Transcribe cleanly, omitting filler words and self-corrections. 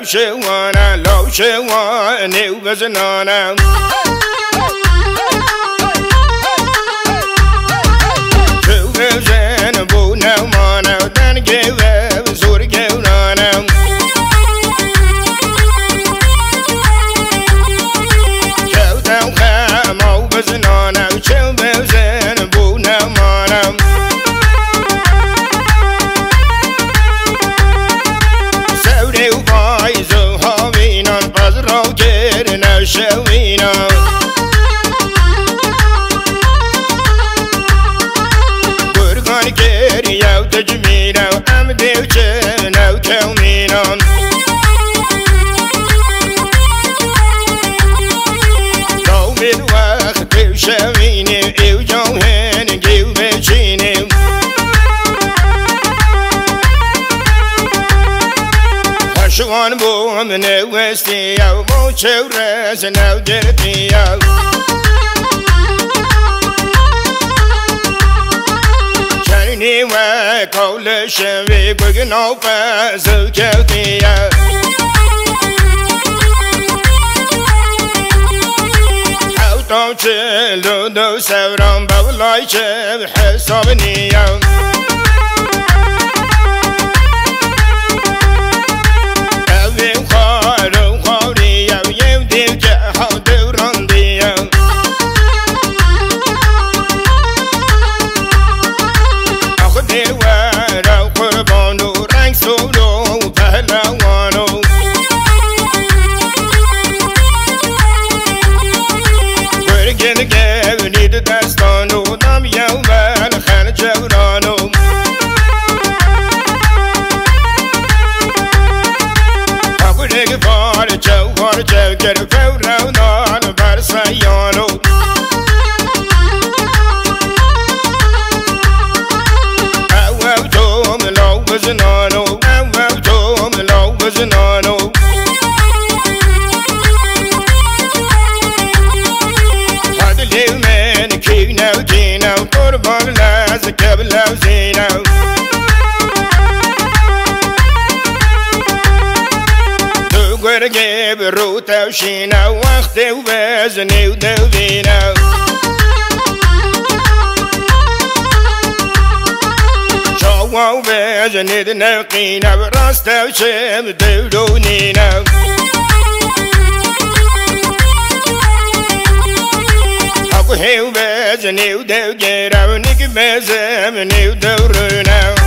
لو شواني وبزنانا شو بزن بونا ومانا ودان جيوه بزور جيونانا شو توخا مو بزنانا وشو بزن بونا ومانا سوري وبايزو هاوينا بزرو جيرنا شوينا يا تجمينا وأمدي وجينا وكومينا قومي الوقت وشاويني وجوهين جيو بيشيني هشوان بو من وستيا وموشو راسنا ودرتيا Anyway, coalition, we're going over the county. How don't you do those around Babalite, Hesovania? Having hard on Korea, you did how to run the get a crowd round on a bar sayano. I will do me low was an ono. I will do me low was an ono. Hard to live man, a king now, king now, for the bottle as a cabin lousy now. Where gave a root out, she now walked there was a new Delvino. So, what was a need no clean of rust out, shame, do Nino. Up with him was a new Del get our Nicky Bears and a new Del now.